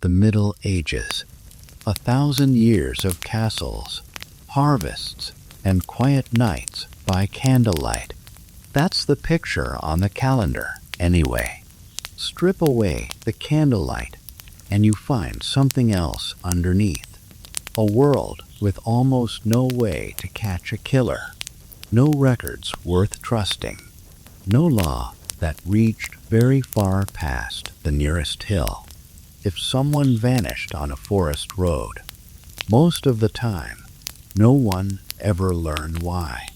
the Middle Ages. 1,000 years of castles, harvests, and quiet nights by candlelight. That's the picture on the calendar, anyway. Strip away the candlelight, and you find something else underneath. A world with almost no way to catch a killer. No records worth trusting. No law that reached very far past the nearest hill. If someone vanished on a forest road, most of the time, no one ever learned why.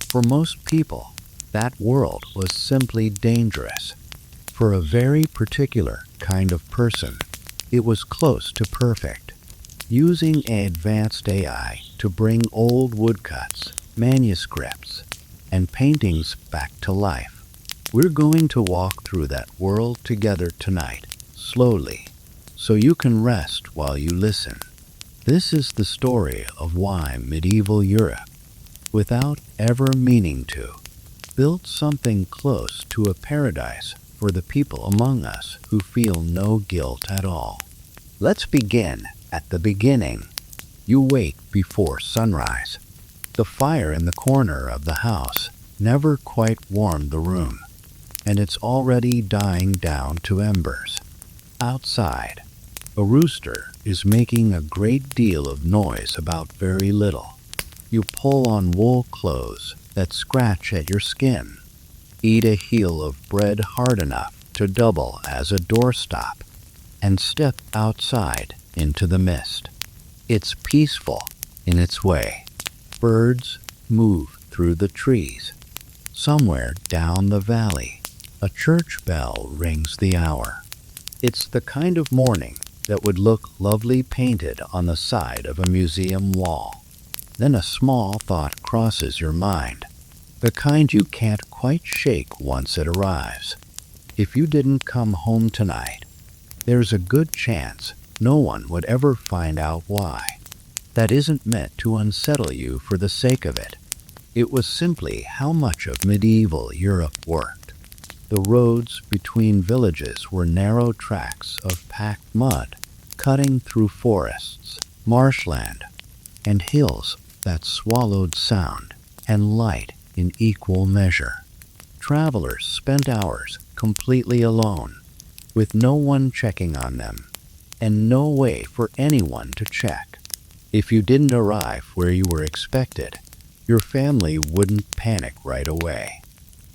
For most people, that world was simply dangerous. For a very particular kind of person, it was close to perfect. Using advanced AI to bring old woodcuts, manuscripts, and paintings back to life. We're going to walk through that world together tonight, slowly, so you can rest while you listen. This is the story of why medieval Europe, without ever meaning to, built something close to a paradise for the people among us who feel no guilt at all. Let's begin at the beginning. You wake before sunrise. The fire in the corner of the house never quite warmed the room, and it's already dying down to embers. Outside, a rooster is making a great deal of noise about very little. You pull on wool clothes that scratch at your skin. Eat a heel of bread hard enough to double as a doorstop, and step outside into the mist. It's peaceful in its way. Birds move through the trees. Somewhere down the valley, a church bell rings the hour. It's the kind of morning that would look lovely painted on the side of a museum wall. Then a small thought crosses your mind, the kind you can't quite shake once it arrives. If you didn't come home tonight, there's a good chance no one would ever find out why. That isn't meant to unsettle you for the sake of it. It was simply how much of medieval Europe worked. The roads between villages were narrow tracks of packed mud, cutting through forests, marshland, and hills that swallowed sound and light in equal measure. Travelers spent hours completely alone, with no one checking on them, and no way for anyone to check. If you didn't arrive where you were expected, your family wouldn't panic right away.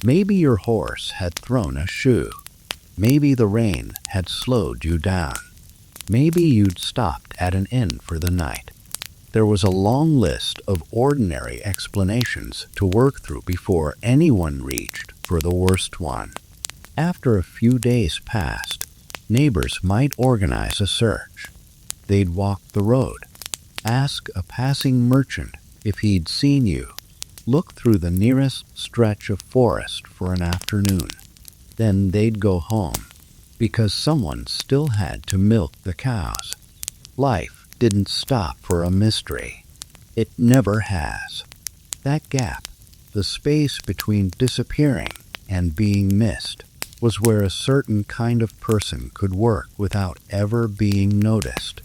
Maybe your horse had thrown a shoe. Maybe the rain had slowed you down. Maybe you'd stopped at an inn for the night. There was a long list of ordinary explanations to work through before anyone reached for the worst one. After a few days passed, neighbors might organize a search. They'd walk the road, ask a passing merchant if he'd seen you, look through the nearest stretch of forest for an afternoon. Then they'd go home, because someone still had to milk the cows. Life didn't stop for a mystery. It never has. That gap, the space between disappearing and being missed, was where a certain kind of person could work without ever being noticed.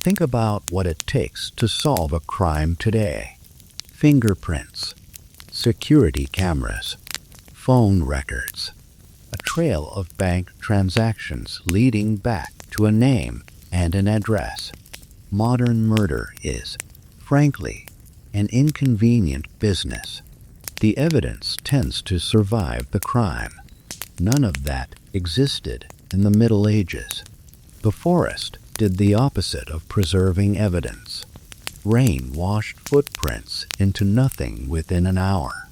Think about what it takes to solve a crime today. Fingerprints, security cameras, phone records, a trail of bank transactions leading back to a name and an address. Modern murder is, frankly, an inconvenient business. The evidence tends to survive the crime. None of that existed in the Middle Ages. The forest did the opposite of preserving evidence. Rain washed footprints into nothing within an hour.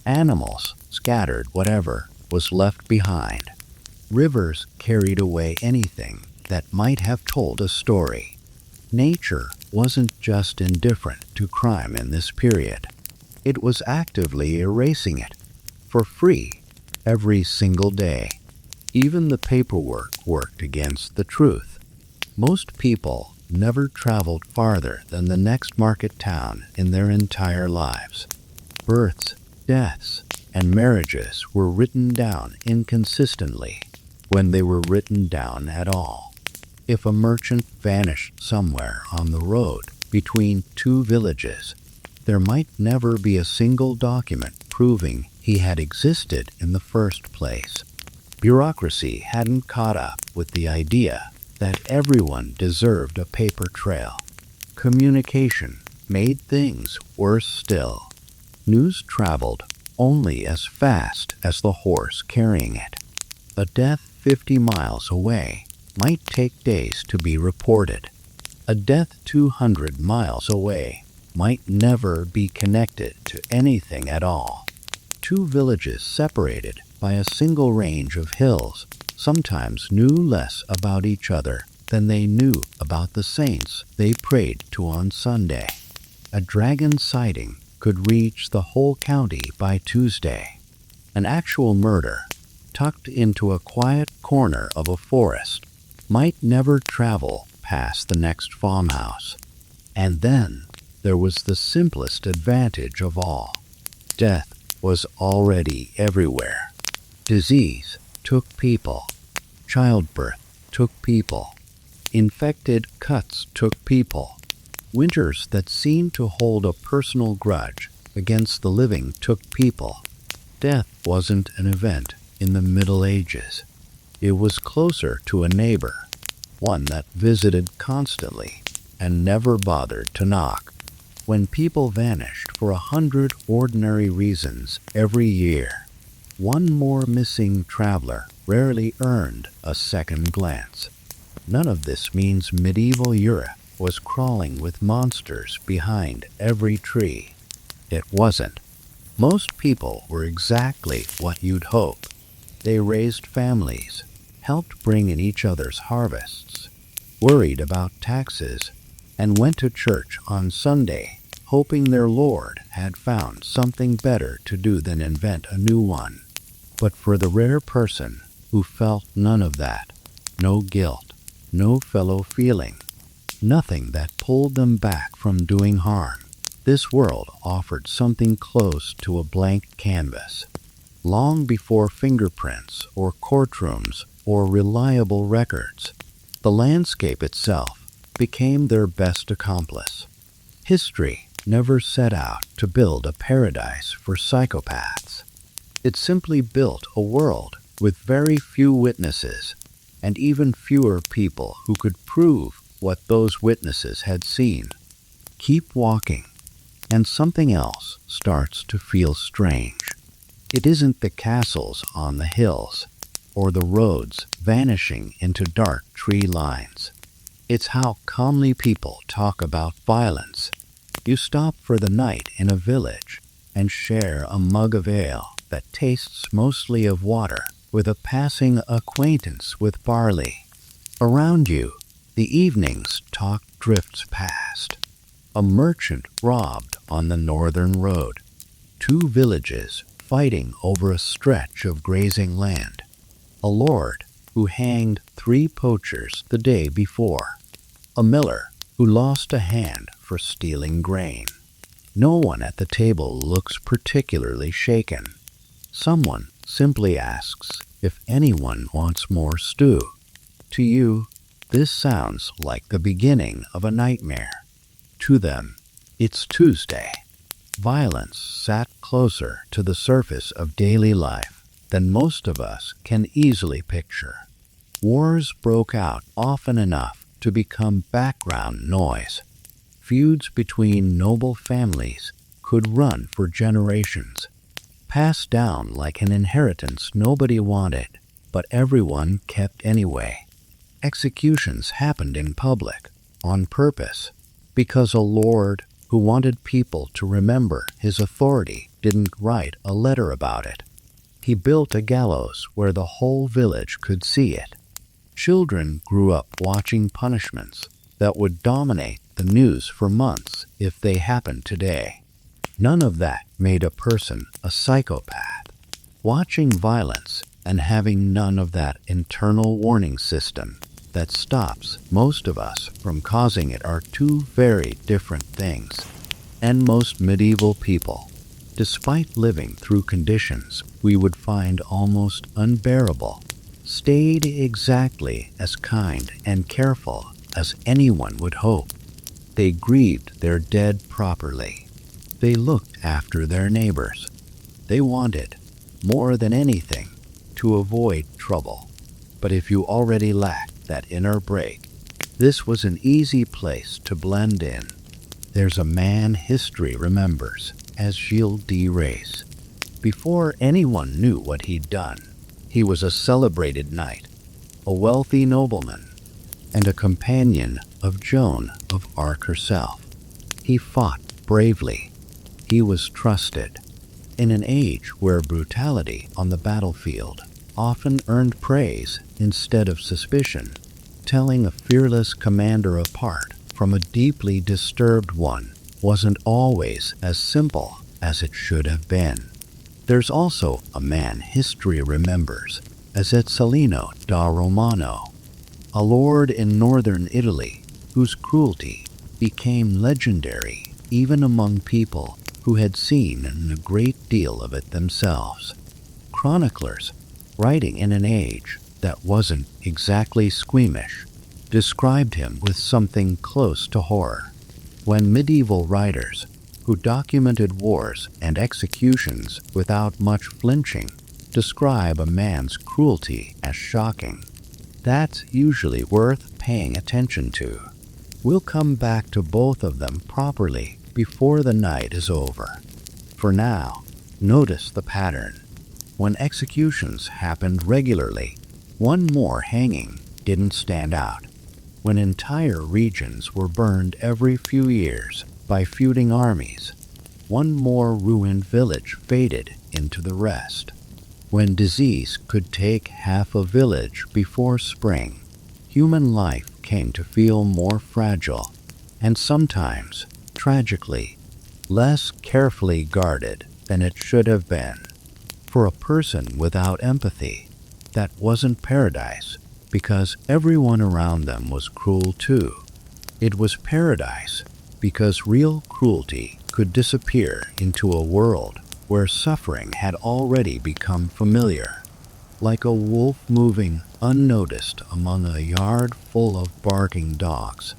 Animals scattered whatever was left behind. Rivers carried away anything that might have told a story. Nature wasn't just indifferent to crime in this period. It was actively erasing it, for free, every single day. Even the paperwork worked against the truth. Most people never traveled farther than the next market town in their entire lives. Births, deaths, and marriages were written down inconsistently, when they were written down at all. If a merchant vanished somewhere on the road between two villages, there might never be a single document proving he had existed in the first place. Bureaucracy hadn't caught up with the idea that everyone deserved a paper trail. Communication made things worse still. News traveled only as fast as the horse carrying it. A death 50 miles away might take days to be reported. A death 200 miles away might never be connected to anything at all. Two villages separated by a single range of hills sometimes knew less about each other than they knew about the saints they prayed to on Sunday. A dragon sighting could reach the whole county by Tuesday. An actual murder, tucked into a quiet corner of a forest, might never travel past the next farmhouse. And then there was the simplest advantage of all. Death was already everywhere. Disease took people. Childbirth took people. Infected cuts took people. Winters that seemed to hold a personal grudge against the living took people. Death wasn't an event in the Middle Ages. It was closer to a neighbor, one that visited constantly and never bothered to knock. When people vanished for 100 ordinary reasons every year, one more missing traveler rarely earned a second glance. None of this means medieval Europe was crawling with monsters behind every tree. It wasn't. Most people were exactly what you'd hope. They raised families, helped bring in each other's harvests, worried about taxes, and went to church on Sunday, hoping their Lord had found something better to do than invent a new one. But for the rare person who felt none of that, no guilt, no fellow feeling, nothing that pulled them back from doing harm, this world offered something close to a blank canvas. Long before fingerprints or courtrooms or reliable records, the landscape itself became their best accomplice. History never set out to build a paradise for psychopaths. It simply built a world with very few witnesses and even fewer people who could prove what those witnesses had seen. Keep walking, and something else starts to feel strange. It isn't the castles on the hills or the roads vanishing into dark tree lines. It's how calmly people talk about violence. You stop for the night in a village and share a mug of ale that tastes mostly of water with a passing acquaintance with barley. Around you, the evening's talk drifts past. A merchant robbed on the northern road. Two villages fighting over a stretch of grazing land. A lord who hanged 3 poachers the day before. A miller who lost a hand for stealing grain. No one at the table looks particularly shaken. Someone simply asks if anyone wants more stew. To you, this sounds like the beginning of a nightmare. To them, it's Tuesday. Violence sat closer to the surface of daily life than most of us can easily picture. Wars broke out often enough to become background noise. Feuds between noble families could run for generations, passed down like an inheritance nobody wanted, but everyone kept anyway. Executions happened in public, on purpose, because a lord who wanted people to remember his authority didn't write a letter about it. He built a gallows where the whole village could see it. Children grew up watching punishments that would dominate the news for months if they happened today. None of that made a person a psychopath. Watching violence and having none of that internal warning system that stops most of us from causing it are two very different things. And most medieval people, despite living through conditions we would find almost unbearable, stayed exactly as kind and careful as anyone would hope. They grieved their dead properly. They looked after their neighbors. They wanted, more than anything, to avoid trouble. But if you already lacked that inner break, this was an easy place to blend in. There's a man history remembers as Gilles de Rais. Before anyone knew what he'd done, he was a celebrated knight, a wealthy nobleman, and a companion of Joan of Arc herself. He fought bravely. He was trusted. In an age where brutality on the battlefield often earned praise instead of suspicion, telling a fearless commander apart from a deeply disturbed one wasn't always as simple as it should have been. There's also a man history remembers as Ezzelino da Romano, a lord in northern Italy whose cruelty became legendary even among people who had seen a great deal of it themselves. Chroniclers, writing in an age that wasn't exactly squeamish, described him with something close to horror. When medieval writers, who documented wars and executions without much flinching, describe a man's cruelty as shocking, that's usually worth paying attention to. We'll come back to both of them properly before the night is over. For now, notice the pattern. When executions happened regularly, one more hanging didn't stand out. When entire regions were burned every few years by feuding armies, one more ruined village faded into the rest. When disease could take half a village before spring, human life came to feel more fragile, and sometimes, tragically, less carefully guarded than it should have been. For a person without empathy, that wasn't paradise, because everyone around them was cruel too. It was paradise because real cruelty could disappear into a world where suffering had already become familiar, like a wolf moving unnoticed among a yard full of barking dogs.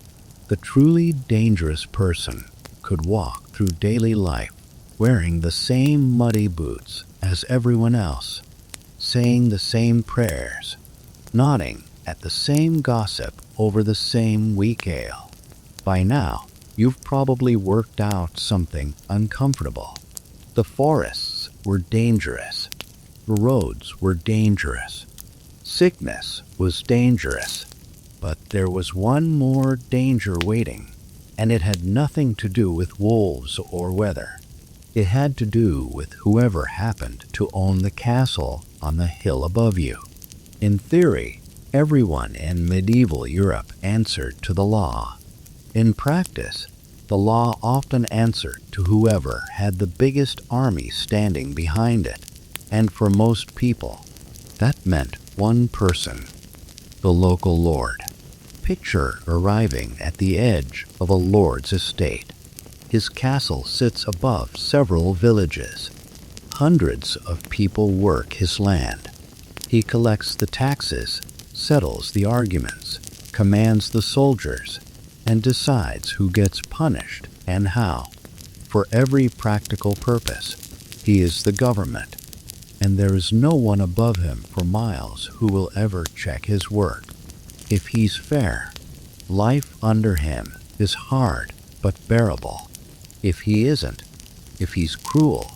The truly dangerous person could walk through daily life wearing the same muddy boots as everyone else, saying the same prayers, nodding at the same gossip over the same weak ale. By now, you've probably worked out something uncomfortable. The forests were dangerous. The roads were dangerous. Sickness was dangerous. But there was one more danger waiting, and it had nothing to do with wolves or weather. It had to do with whoever happened to own the castle on the hill above you. In theory, everyone in medieval Europe answered to the law. In practice, the law often answered to whoever had the biggest army standing behind it, and for most people, that meant one person, the local lord. Picture arriving at the edge of a lord's estate. His castle sits above several villages. Hundreds of people work his land. He collects the taxes, settles the arguments, commands the soldiers, and decides who gets punished and how. For every practical purpose, he is the government, and there is no one above him for miles who will ever check his work. If he's fair, life under him is hard but bearable. If he isn't, if he's cruel,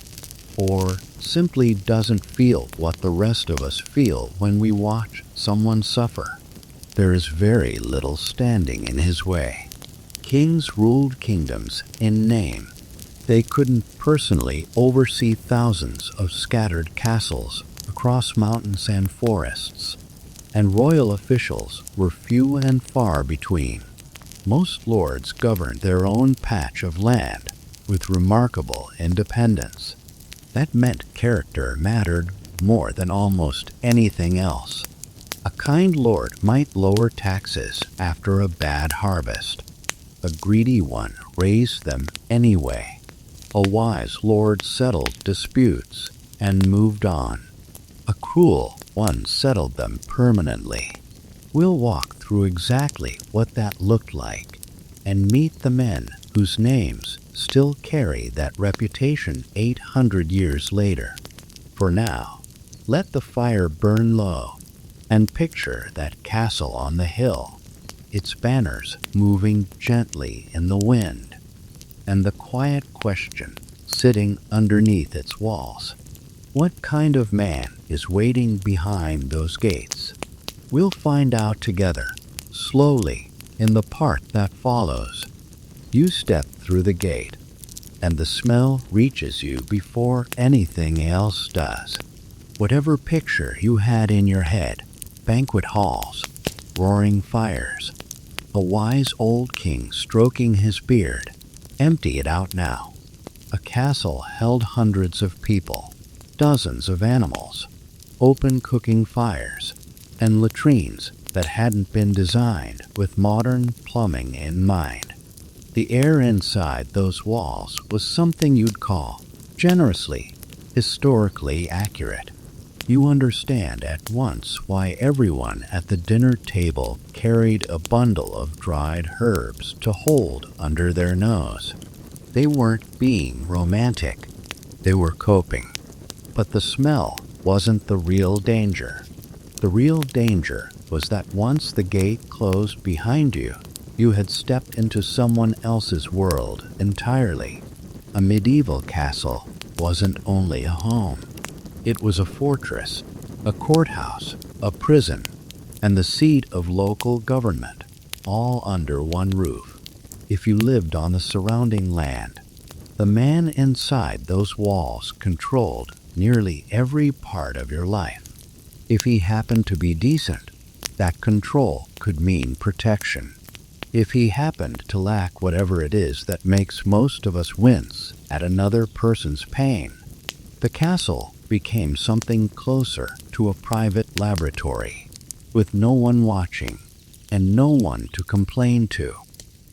or simply doesn't feel what the rest of us feel when we watch someone suffer, there is very little standing in his way. Kings ruled kingdoms in name. They couldn't personally oversee thousands of scattered castles across mountains and forests, and royal officials were few and far between. Most lords governed their own patch of land with remarkable independence. That meant character mattered more than almost anything else. A kind lord might lower taxes after a bad harvest. A greedy one raised them anyway. A wise lord settled disputes and moved on. A cruel one settled them permanently. We'll walk through exactly what that looked like and meet the men whose names still carry that reputation 800 years later. For now, let the fire burn low and picture that castle on the hill, its banners moving gently in the wind, and the quiet question sitting underneath its walls. What kind of man is waiting behind those gates? We'll find out together, slowly, in the part that follows. You step through the gate, and the smell reaches you before anything else does. Whatever picture you had in your head, banquet halls, roaring fires, a wise old king stroking his beard, empty it out now. A castle held hundreds of people, dozens of animals, open cooking fires, and latrines that hadn't been designed with modern plumbing in mind. The air inside those walls was something you'd call, generously, historically accurate. You understand at once why everyone at the dinner table carried a bundle of dried herbs to hold under their nose. They weren't being romantic. They were coping. But the smell wasn't the real danger. The real danger was that once the gate closed behind you, you had stepped into someone else's world entirely. A medieval castle wasn't only a home. It was a fortress, a courthouse, a prison, and the seat of local government, all under one roof. If you lived on the surrounding land, the man inside those walls controlled nearly every part of your life. If he happened to be decent, that control could mean protection. If he happened to lack whatever it is that makes most of us wince at another person's pain, the castle became something closer to a private laboratory, with no one watching and no one to complain to.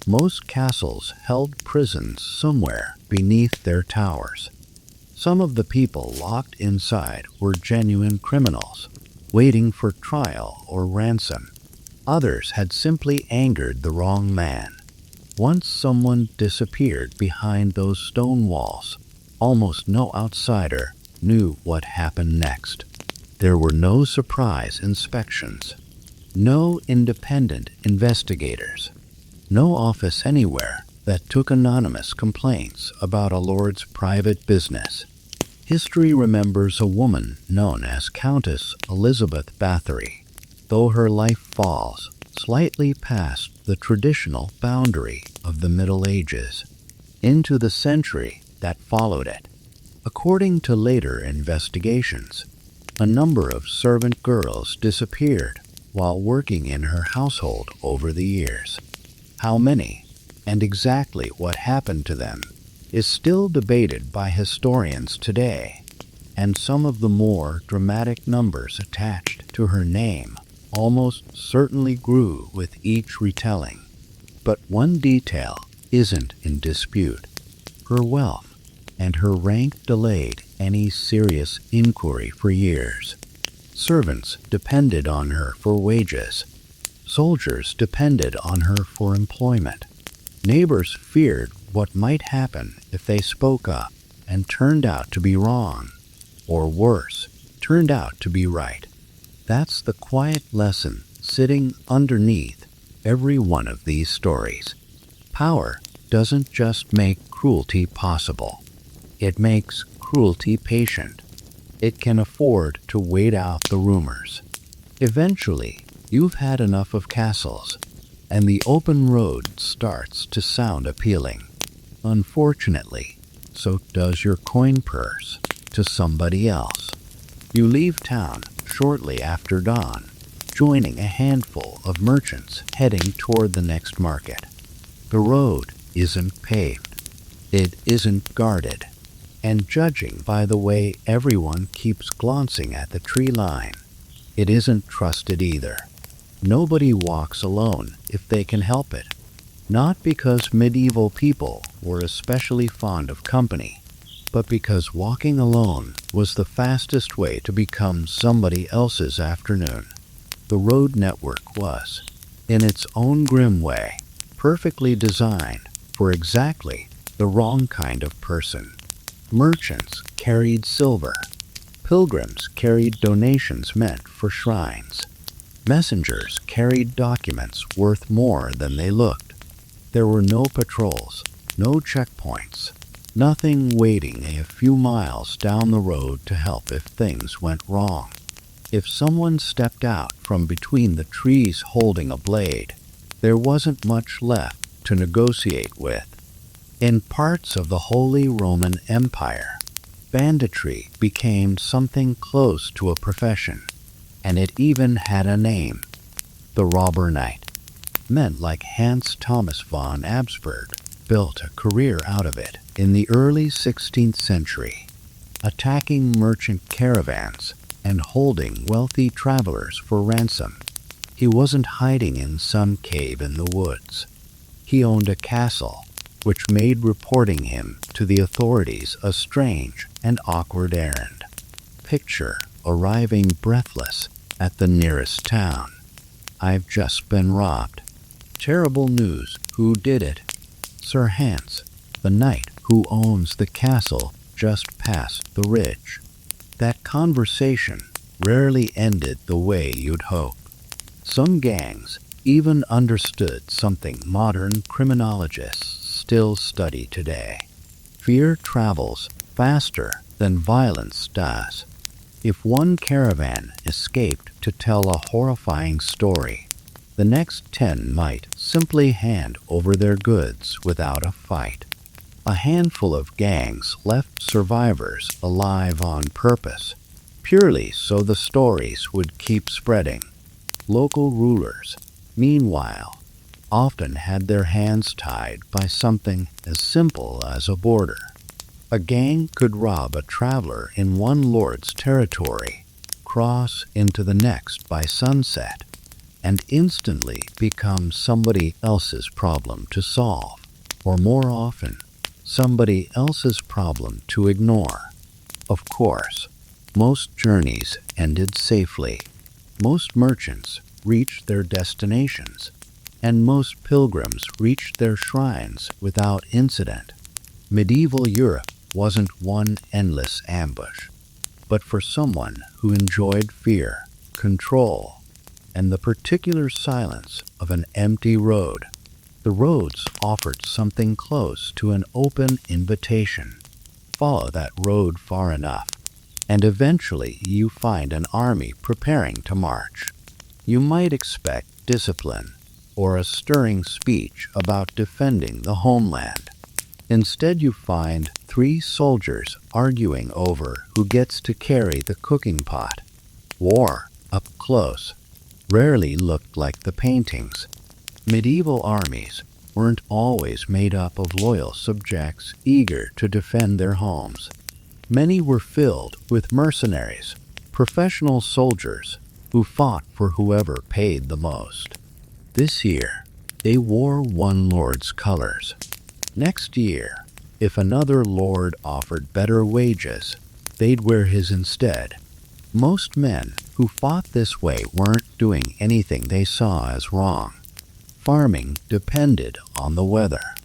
Most castles held prisons somewhere beneath their towers. Some of the people locked inside were genuine criminals, waiting for trial or ransom. Others had simply angered the wrong man. Once someone disappeared behind those stone walls, almost no outsider knew what happened next. There were no surprise inspections, no independent investigators, no office anywhere that took anonymous complaints about a lord's private business. History remembers a woman known as Countess Elizabeth Bathory, though her life falls slightly past the traditional boundary of the Middle Ages into the century that followed it. According to later investigations, a number of servant girls disappeared while working in her household over the years. How many, and exactly what happened to them, is still debated by historians today, and some of the more dramatic numbers attached to her name almost certainly grew with each retelling. But one detail isn't in dispute. Her wealth and her rank delayed any serious inquiry for years. Servants depended on her for wages. Soldiers depended on her for employment. Neighbors feared what might happen if they spoke up and turned out to be wrong, or worse, turned out to be right. That's the quiet lesson sitting underneath every one of these stories. Power doesn't just make cruelty possible. It makes cruelty patient. It can afford to wait out the rumors. Eventually, you've had enough of castles, and the open road starts to sound appealing. Unfortunately, so does your coin purse to somebody else. You leave town shortly after dawn, joining a handful of merchants heading toward the next market. The road isn't paved. It isn't guarded. And judging by the way everyone keeps glancing at the tree line, it isn't trusted either. Nobody walks alone if they can help it. Not because medieval people were especially fond of company, but because walking alone was the fastest way to become somebody else's afternoon. The road network was, in its own grim way, perfectly designed for exactly the wrong kind of person. Merchants carried silver. Pilgrims carried donations meant for shrines. Messengers carried documents worth more than they looked. There were no patrols, no checkpoints, nothing waiting a few miles down the road to help if things went wrong. If someone stepped out from between the trees holding a blade, there wasn't much left to negotiate with. In parts of the Holy Roman Empire, banditry became something close to a profession, and it even had a name. The Robber Knight. Men like Hans Thomas von Absberg built a career out of it in the early 16th century, attacking merchant caravans and holding wealthy travelers for ransom. He wasn't hiding in some cave in the woods. He owned a castle, which made reporting him to the authorities a strange and awkward errand. Picture arriving breathless at the nearest town. "I've just been robbed." Terrible news. Who did it? Sir Hans, the knight who owns the castle just past the ridge. That conversation rarely ended the way you'd hope. Some gangs even understood something modern criminologists still study today. Fear travels faster than violence does. If one caravan escaped to tell a horrifying story, the next 10 might simply hand over their goods without a fight. A handful of gangs left survivors alive on purpose, purely so the stories would keep spreading. Local rulers, meanwhile, often had their hands tied by something as simple as a border. A gang could rob a traveler in one lord's territory, cross into the next by sunset, and instantly become somebody else's problem to solve, or more often, somebody else's problem to ignore. Of course, most journeys ended safely. Most merchants reached their destinations, and most pilgrims reached their shrines without incident. Medieval Europe wasn't one endless ambush, but for someone who enjoyed fear, control, and the particular silence of an empty road, the roads offered something close to an open invitation. Follow that road far enough, and eventually you find an army preparing to march. You might expect discipline or a stirring speech about defending the homeland. Instead, you find 3 soldiers arguing over who gets to carry the cooking pot. War, up close, rarely looked like the paintings. Medieval armies weren't always made up of loyal subjects eager to defend their homes. Many were filled with mercenaries, professional soldiers who fought for whoever paid the most. This year, they wore one lord's colors. Next year, if another lord offered better wages, they'd wear his instead. Most men who fought this way weren't doing anything they saw as wrong. Farming depended on the weather.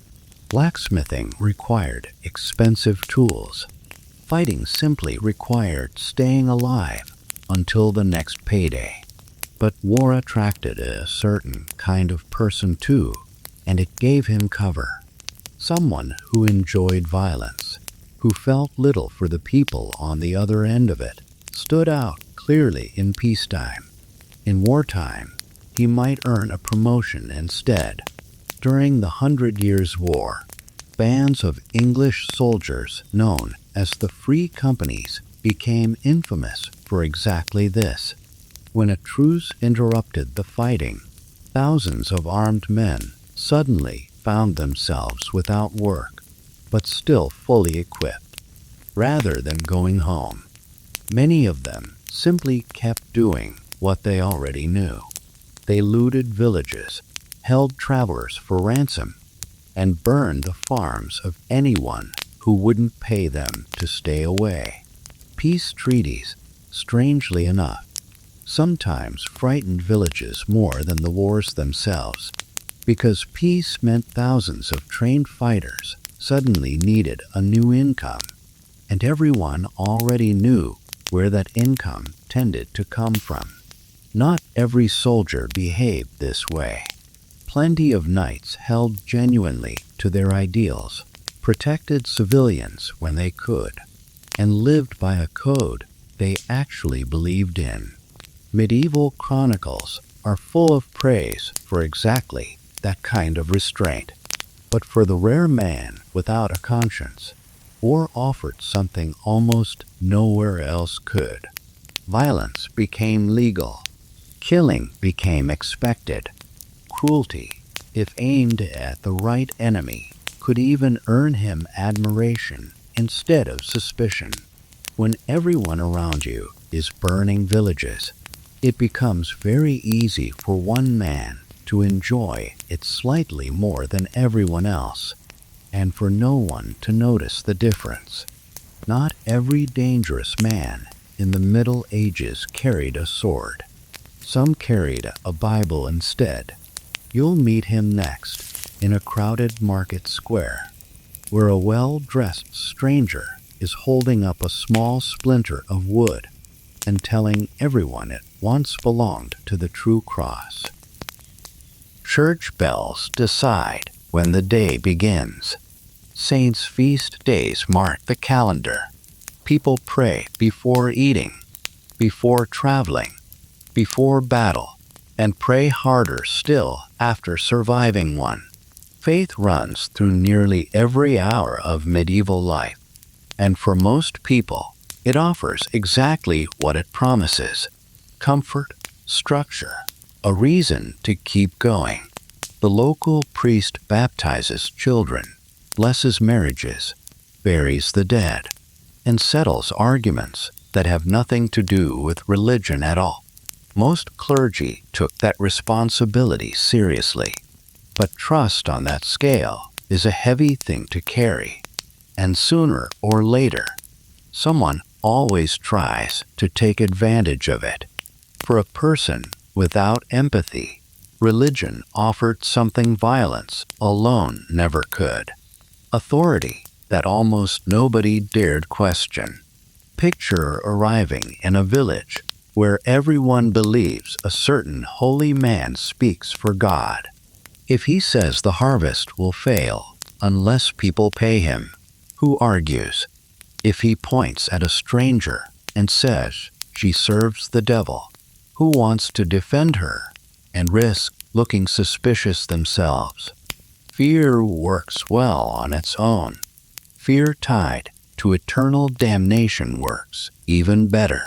Blacksmithing required expensive tools. Fighting simply required staying alive until the next payday. But war attracted a certain kind of person too, and it gave him cover. Someone who enjoyed violence, who felt little for the people on the other end of it, stood out clearly in peacetime. In wartime, he might earn a promotion instead. During the 100 Years' War, bands of English soldiers known as the Free Companies became infamous for exactly this. When a truce interrupted the fighting, thousands of armed men suddenly found themselves without work, but still fully equipped. Rather than going home, many of them simply kept doing what they already knew. They looted villages, held travelers for ransom, and burned the farms of anyone who wouldn't pay them to stay away. Peace treaties, strangely enough, sometimes frightened villages more than the wars themselves, because peace meant thousands of trained fighters suddenly needed a new income, and everyone already knew where that income tended to come from. Not every soldier behaved this way. Plenty of knights held genuinely to their ideals, protected civilians when they could, and lived by a code they actually believed in. Medieval chronicles are full of praise for exactly that kind of restraint. But for the rare man without a conscience, war offered something almost nowhere else could. Violence became legal. Killing became expected. Cruelty, if aimed at the right enemy, could even earn him admiration instead of suspicion. When everyone around you is burning villages, it becomes very easy for one man to enjoy it slightly more than everyone else, and for no one to notice the difference. Not every dangerous man in the Middle Ages carried a sword. Some carried a Bible instead. You'll meet him next in a crowded market square, where a well-dressed stranger is holding up a small splinter of wood and telling everyone it once belonged to the true cross. Church bells decide when the day begins. Saints' feast days mark the calendar. People pray before eating, before traveling, before battle, and pray harder still after surviving one. Faith runs through nearly every hour of medieval life, and for most people, it offers exactly what it promises: comfort, structure, a reason to keep going. The local priest baptizes children, blesses marriages, buries the dead, and settles arguments that have nothing to do with religion at all. Most clergy took that responsibility seriously, but trust on that scale is a heavy thing to carry, and sooner or later, someone always tries to take advantage of it. For a person without empathy, religion offered something violence alone never could: authority that almost nobody dared question. Picture arriving in a village where everyone believes a certain holy man speaks for God. If he says the harvest will fail unless people pay him, who argues? If he points at a stranger and says she serves the devil, who wants to defend her and risk looking suspicious themselves? Fear works well on its own. Fear tied to eternal damnation works even better.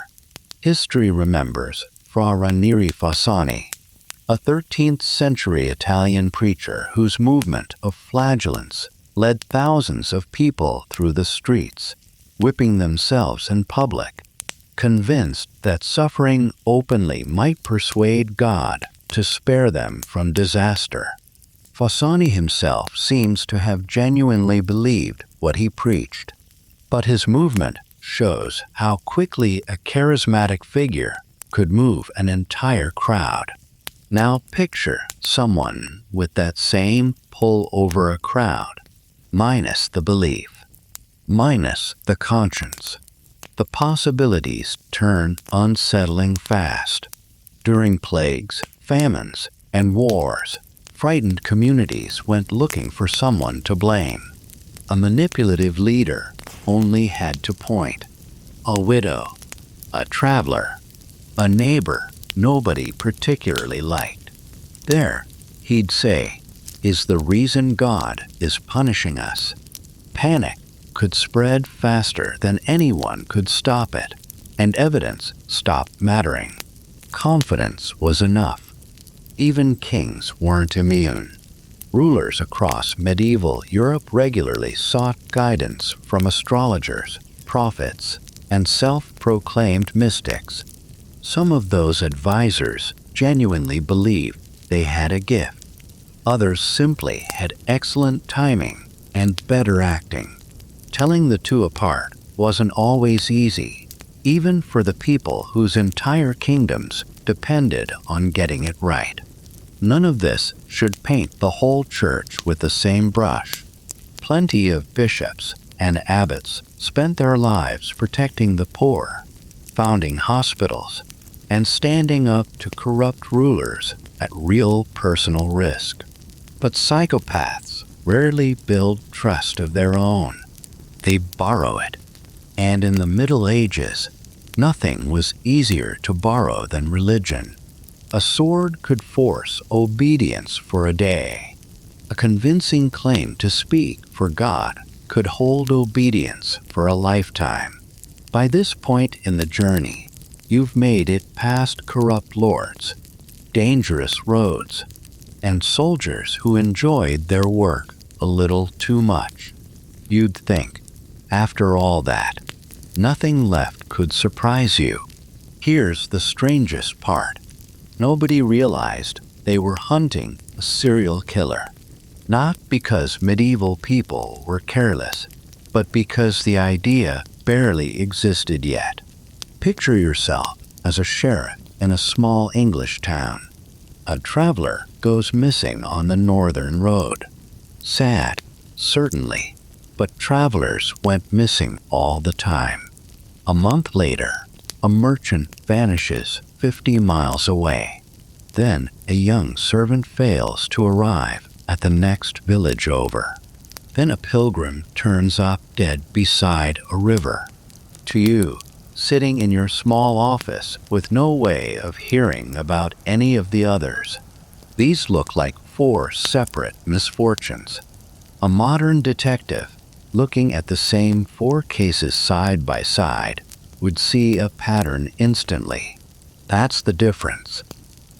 History remembers Fra Ranieri Fossani, a 13th century Italian preacher whose movement of flagellants led thousands of people through the streets, whipping themselves in public, convinced that suffering openly might persuade God to spare them from disaster. Fossani himself seems to have genuinely believed what he preached, but his movement shows how quickly a charismatic figure could move an entire crowd. Now picture someone with that same pull over a crowd, minus the belief, minus the conscience. The possibilities turn unsettling fast. During plagues, famines, and wars, frightened communities went looking for someone to blame. A manipulative leader only had to point. A widow, a traveler, a neighbor nobody particularly liked. There, he'd say, is the reason God is punishing us. Panic could spread faster than anyone could stop it, and evidence stopped mattering. Confidence was enough. Even kings weren't immune. Rulers across medieval Europe regularly sought guidance from astrologers, prophets, and self-proclaimed mystics. Some of those advisors genuinely believed they had a gift. Others simply had excellent timing and better acting. Telling the two apart wasn't always easy, even for the people whose entire kingdoms depended on getting it right. None of this should paint the whole church with the same brush. Plenty of bishops and abbots spent their lives protecting the poor, founding hospitals, and standing up to corrupt rulers at real personal risk. But psychopaths rarely build trust of their own. They borrow it. And in the Middle Ages, nothing was easier to borrow than religion. A sword could force obedience for a day. A convincing claim to speak for God could hold obedience for a lifetime. By this point in the journey, you've made it past corrupt lords, dangerous roads, and soldiers who enjoyed their work a little too much. You'd think, after all that, nothing left could surprise you. Here's the strangest part. Nobody realized they were hunting a serial killer. Not because medieval people were careless, but because the idea barely existed yet. Picture yourself as a sheriff in a small English town. A traveler goes missing on the northern road. Sad, certainly, but travelers went missing all the time. A month later, a merchant vanishes 50 miles away. Then a young servant fails to arrive at the next village over. Then a pilgrim turns up dead beside a river. To you, sitting in your small office with no way of hearing about any of the others, these look like 4 separate misfortunes. A modern detective, looking at the same 4 cases side by side, would see a pattern instantly. That's the difference.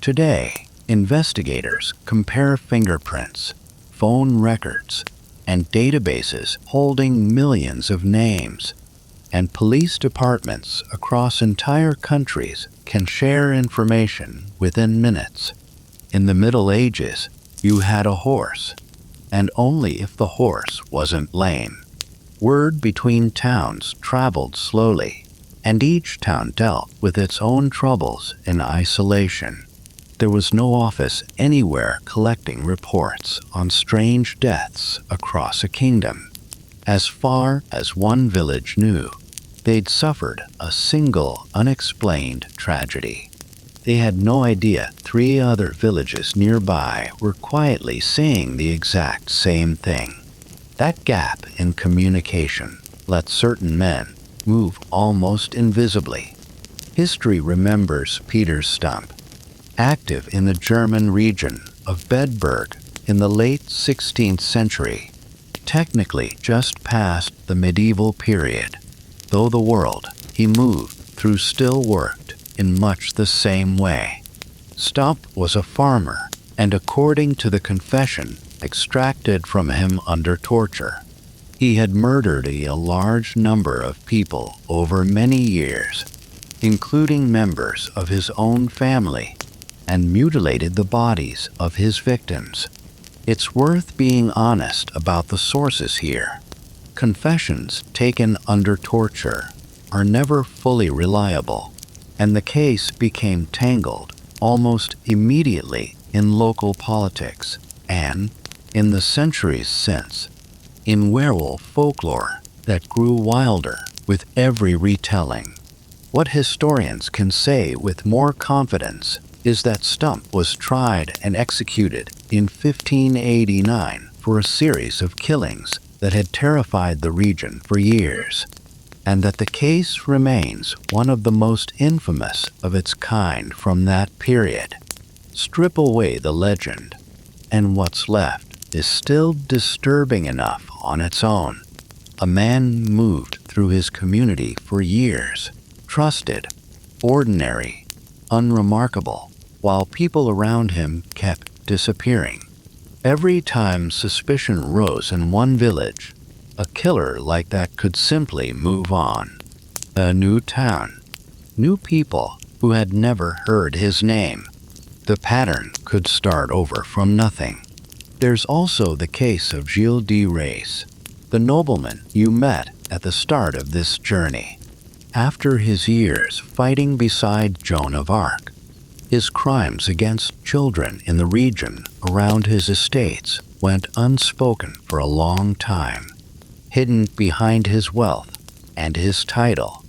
Today, investigators compare fingerprints, phone records, and databases holding millions of names, and police departments across entire countries can share information within minutes. In the Middle Ages, you had a horse, and only if the horse wasn't lame. Word between towns traveled slowly, and each town dealt with its own troubles in isolation. There was no office anywhere collecting reports on strange deaths across a kingdom. As far as one village knew, they'd suffered a single unexplained tragedy. They had no idea 3 other villages nearby were quietly saying the exact same thing. That gap in communication let certain men move almost invisibly. History remembers Peter Stump, active in the German region of Bedburg in the late 16th century, technically just past the medieval period, though the world he moved through still worked in much the same way. Stump was a farmer, and according to the confession extracted from him under torture, he had murdered a large number of people over many years, including members of his own family, and mutilated the bodies of his victims. It's worth being honest about the sources here. Confessions taken under torture are never fully reliable, and the case became tangled almost immediately in local politics and, in the centuries since, in werewolf folklore that grew wilder with every retelling. What historians can say with more confidence is that Stump was tried and executed in 1589 for a series of killings that had terrified the region for years, and that the case remains one of the most infamous of its kind from that period. Strip away the legend, and what's left is still disturbing enough on its own. A man moved through his community for years, trusted, ordinary, unremarkable, while people around him kept disappearing. Every time suspicion rose in one village, a killer like that could simply move on. A new town, new people who had never heard his name. The pattern could start over from nothing. There's also the case of Gilles de Rais, the nobleman you met at the start of this journey. After his years fighting beside Joan of Arc, his crimes against children in the region around his estates went unspoken for a long time, hidden behind his wealth and his title.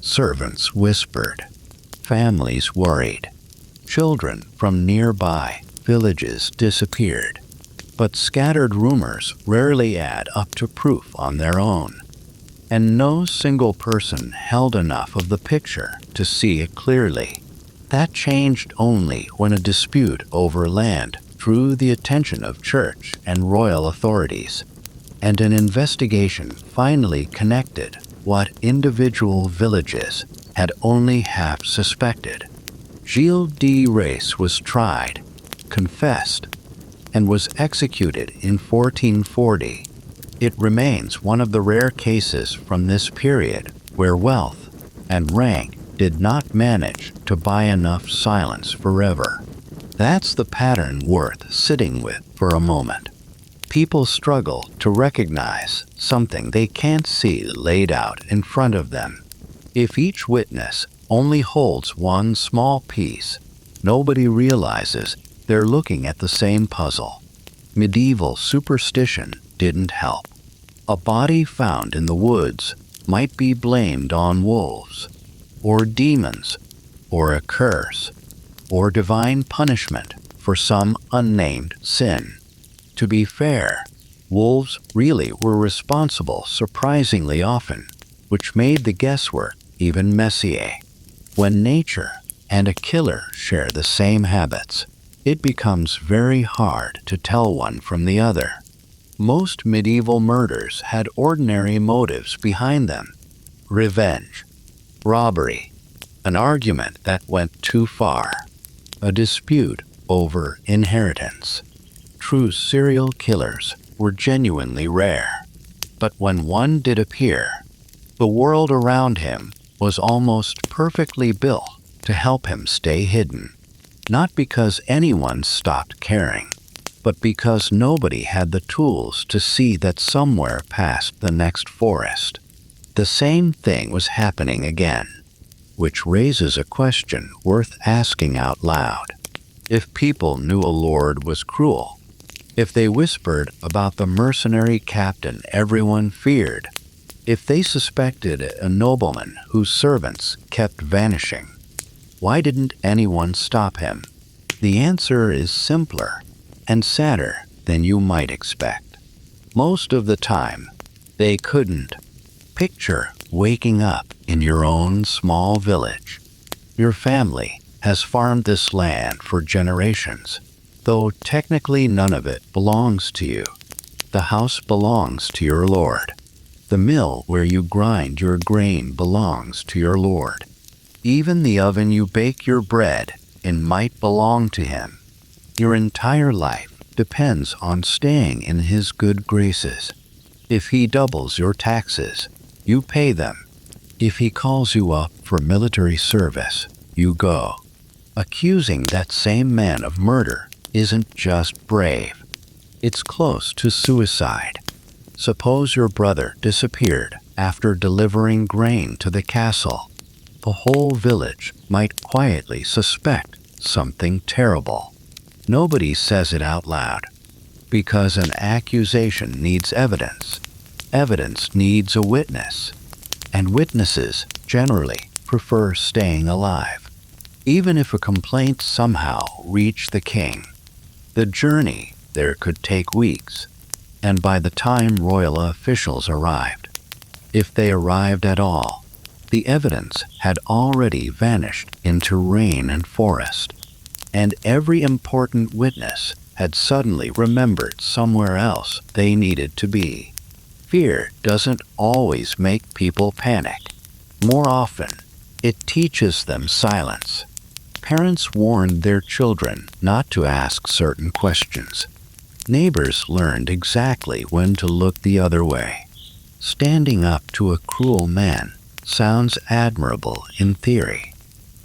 Servants whispered, families worried, children from nearby villages disappeared. But scattered rumors rarely add up to proof on their own, and no single person held enough of the picture to see it clearly. That changed only when a dispute over land drew the attention of church and royal authorities, and an investigation finally connected what individual villages had only half suspected. Gilles de Rais was tried, confessed, and was executed in 1440. It remains one of the rare cases from this period where wealth and rank did not manage to buy enough silence forever. That's the pattern worth sitting with for a moment. People struggle to recognize something they can't see laid out in front of them. If each witness only holds one small piece, nobody realizes they're looking at the same puzzle. Medieval superstition didn't help. A body found in the woods might be blamed on wolves, or demons, or a curse, or divine punishment for some unnamed sin. To be fair, wolves really were responsible surprisingly often, which made the guesswork even messier. When nature and a killer share the same habits, it becomes very hard to tell one from the other. Most medieval murders had ordinary motives behind them: revenge, robbery, an argument that went too far, a dispute over inheritance. True serial killers were genuinely rare, but when one did appear, the world around him was almost perfectly built to help him stay hidden. Not because anyone stopped caring, but because nobody had the tools to see that somewhere past the next forest, the same thing was happening again, which raises a question worth asking out loud. If people knew a lord was cruel, if they whispered about the mercenary captain everyone feared, if they suspected a nobleman whose servants kept vanishing, why didn't anyone stop him? The answer is simpler and sadder than you might expect. Most of the time, they couldn't. Picture waking up in your own small village. Your family has farmed this land for generations, though technically none of it belongs to you. The house belongs to your lord. The mill where you grind your grain belongs to your lord. Even the oven you bake your bread in might belong to him. Your entire life depends on staying in his good graces. If he doubles your taxes, you pay them. If he calls you up for military service, you go. Accusing that same man of murder isn't just brave. It's close to suicide. Suppose your brother disappeared after delivering grain to the castle. The whole village might quietly suspect something terrible. Nobody says it out loud, because an accusation needs evidence. Evidence needs a witness, and witnesses generally prefer staying alive. Even if a complaint somehow reached the king, the journey there could take weeks, and by the time royal officials arrived, if they arrived at all, the evidence had already vanished into rain and forest, and every important witness had suddenly remembered somewhere else they needed to be. Fear doesn't always make people panic. More often, it teaches them silence. Parents warned their children not to ask certain questions. Neighbors learned exactly when to look the other way. Standing up to a cruel man sounds admirable in theory.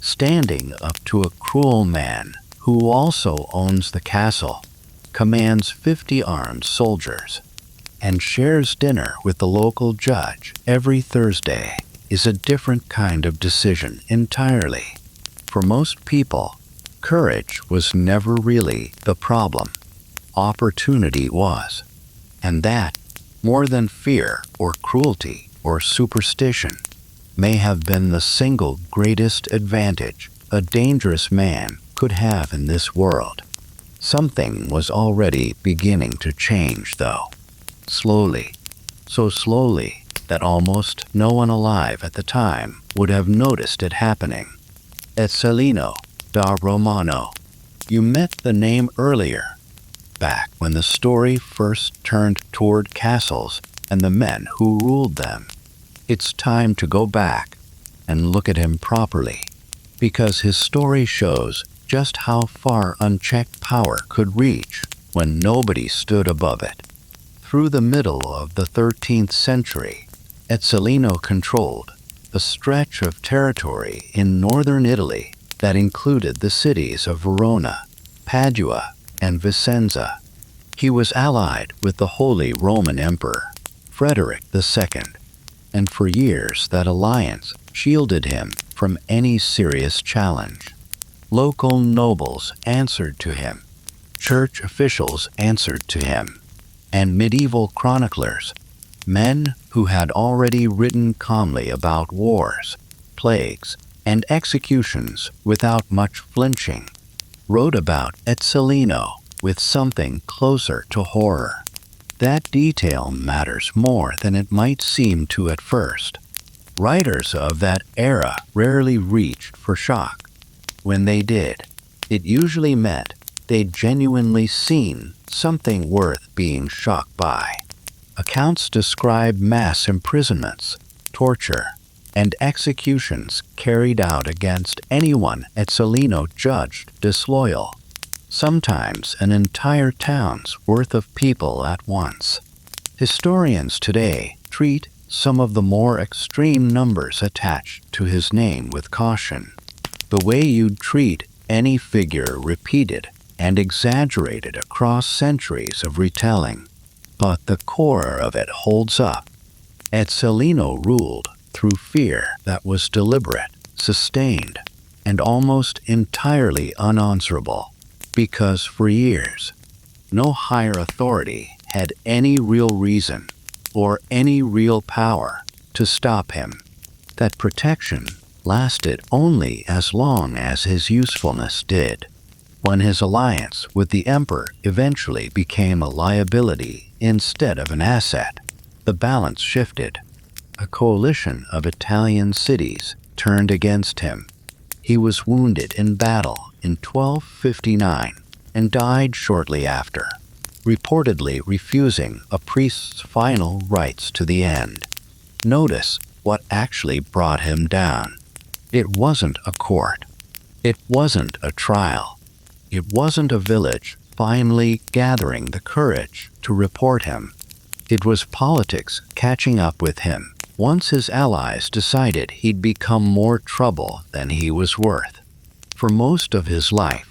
Standing up to a cruel man who also owns the castle, commands 50 armed soldiers, and shares dinner with the local judge every Thursday is a different kind of decision entirely. For most people, courage was never really the problem. Opportunity was. And that, more than fear or cruelty or superstition, may have been the single greatest advantage a dangerous man could have in this world. Something was already beginning to change, though. Slowly. So slowly that almost no one alive at the time would have noticed it happening. Ezzelino da Romano. You met the name earlier, back when the story first turned toward castles and the men who ruled them. It's time to go back and look at him properly, because his story shows just how far unchecked power could reach when nobody stood above it. Through the middle of the 13th century, Ezzelino controlled a stretch of territory in northern Italy that included the cities of Verona, Padua, and Vicenza. He was allied with the Holy Roman Emperor, Frederick II, and for years that alliance shielded him from any serious challenge. Local nobles answered to him, church officials answered to him, and medieval chroniclers, men who had already written calmly about wars, plagues, and executions without much flinching, wrote about Ezzelino with something closer to horror. That detail matters more than it might seem to at first. Writers of that era rarely reached for shock. When they did, it usually meant they'd genuinely seen something worth being shocked by. Accounts describe mass imprisonments, torture, and executions carried out against anyone Ezzelino judged disloyal, sometimes an entire town's worth of people at once. Historians today treat some of the more extreme numbers attached to his name with caution, the way you'd treat any figure repeated and exaggerated across centuries of retelling. But the core of it holds up. Ezzelino ruled through fear that was deliberate, sustained, and almost entirely unanswerable, because for years, no higher authority had any real reason or any real power to stop him. That protection lasted only as long as his usefulness did. When his alliance with the emperor eventually became a liability instead of an asset, the balance shifted. A coalition of Italian cities turned against him. He was wounded in battle in 1259 and died shortly after, reportedly refusing a priest's final rites to the end. Notice what actually brought him down. It wasn't a court. It wasn't a trial. It wasn't a village finally gathering the courage to report him. It was politics catching up with him once his allies decided he'd become more trouble than he was worth. For most of his life,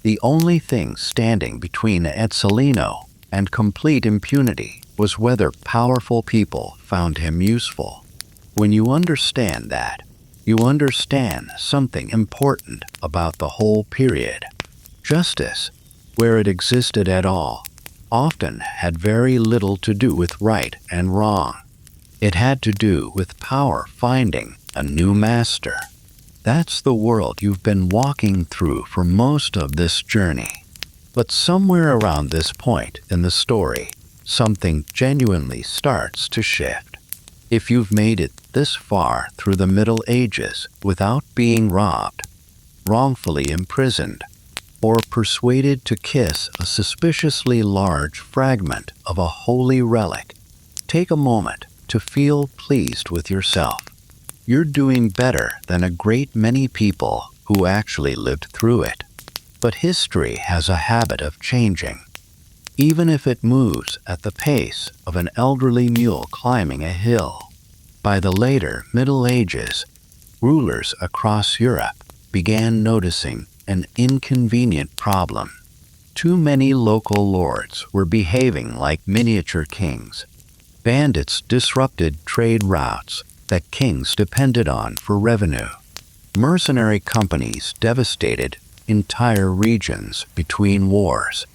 the only thing standing between Ezzelino and complete impunity was whether powerful people found him useful. When you understand that, you understand something important about the whole period. Justice, where it existed at all, often had very little to do with right and wrong. It had to do with power finding a new master. That's the world you've been walking through for most of this journey. But somewhere around this point in the story, something genuinely starts to shift. If you've made it this far through the Middle Ages without being robbed, wrongfully imprisoned, or persuaded to kiss a suspiciously large fragment of a holy relic, take a moment to feel pleased with yourself. You're doing better than a great many people who actually lived through it. But history has a habit of changing, even if it moves at the pace of an elderly mule climbing a hill. By the later Middle Ages, rulers across Europe began noticing an inconvenient problem. Too many local lords were behaving like miniature kings. Bandits disrupted trade routes that kings depended on for revenue. Mercenary companies devastated entire regions between wars.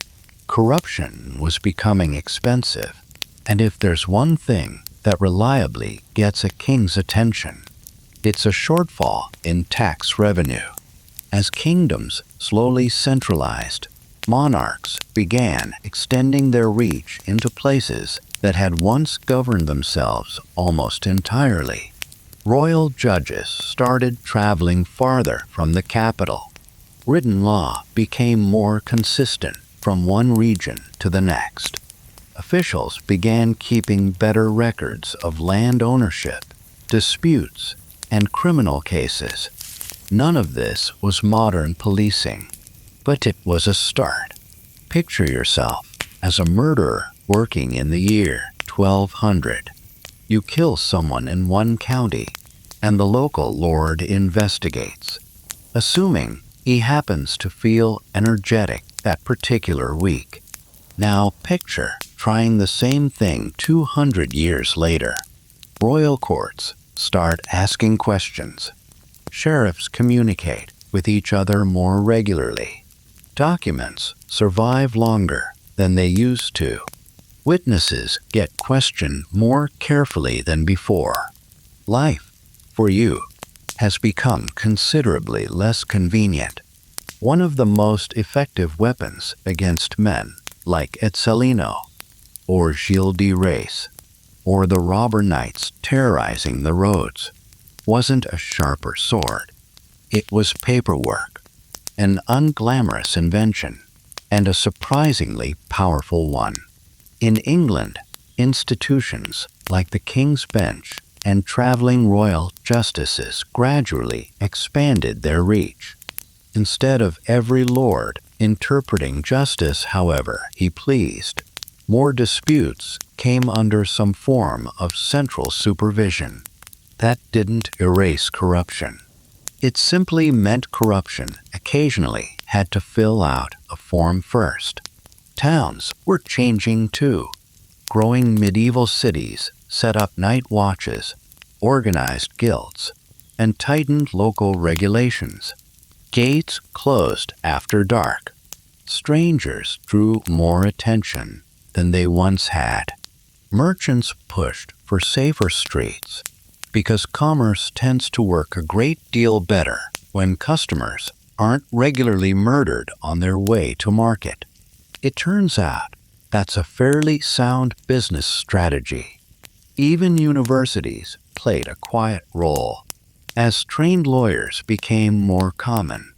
Corruption was becoming expensive, and if there's one thing that reliably gets a king's attention, it's a shortfall in tax revenue. As kingdoms slowly centralized, monarchs began extending their reach into places that had once governed themselves almost entirely. Royal judges started traveling farther from the capital. Written law became more consistent from one region to the next. Officials began keeping better records of land ownership, disputes, and criminal cases. None of this was modern policing, but it was a start. Picture yourself as a murderer working in the year 1200. You kill someone in one county, and the local lord investigates, assuming he happens to feel energetic that particular week. Now picture trying the same thing 200 years later. Royal courts start asking questions. Sheriffs communicate with each other more regularly. Documents survive longer than they used to. Witnesses get questioned more carefully than before. Life, for you, has become considerably less convenient. One of the most effective weapons against men like Etzalino, or Gilles de Rais, or the robber knights terrorizing the roads, wasn't a sharper sword. It was paperwork, an unglamorous invention, and a surprisingly powerful one. In England, institutions like the King's Bench and traveling royal justices gradually expanded their reach. Instead of every lord interpreting justice however he pleased, more disputes came under some form of central supervision. That didn't erase corruption. It simply meant corruption occasionally had to fill out a form first. Towns were changing too. Growing medieval cities set up night watches, organized guilds, and tightened local regulations. Gates closed after dark. Strangers drew more attention than they once had. Merchants pushed for safer streets because commerce tends to work a great deal better when customers aren't regularly murdered on their way to market. It turns out that's a fairly sound business strategy. Even universities played a quiet role. As trained lawyers became more common,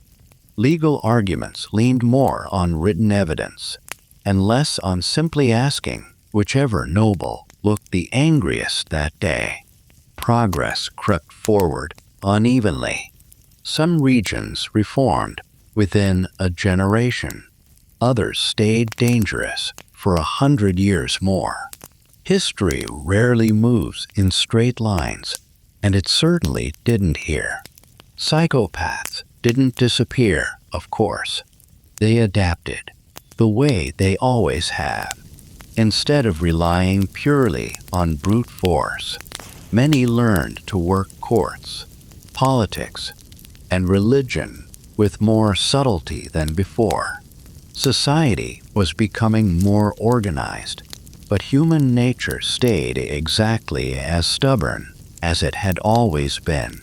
legal arguments leaned more on written evidence and less on simply asking whichever noble looked the angriest that day. Progress crept forward unevenly. Some regions reformed within a generation. Others stayed dangerous for 100 years more. History rarely moves in straight lines, and it certainly didn't here. Psychopaths didn't disappear, of course. They adapted, the way they always have. Instead of relying purely on brute force, many learned to work courts, politics, and religion with more subtlety than before. Society was becoming more organized, but human nature stayed exactly as stubborn as it had always been.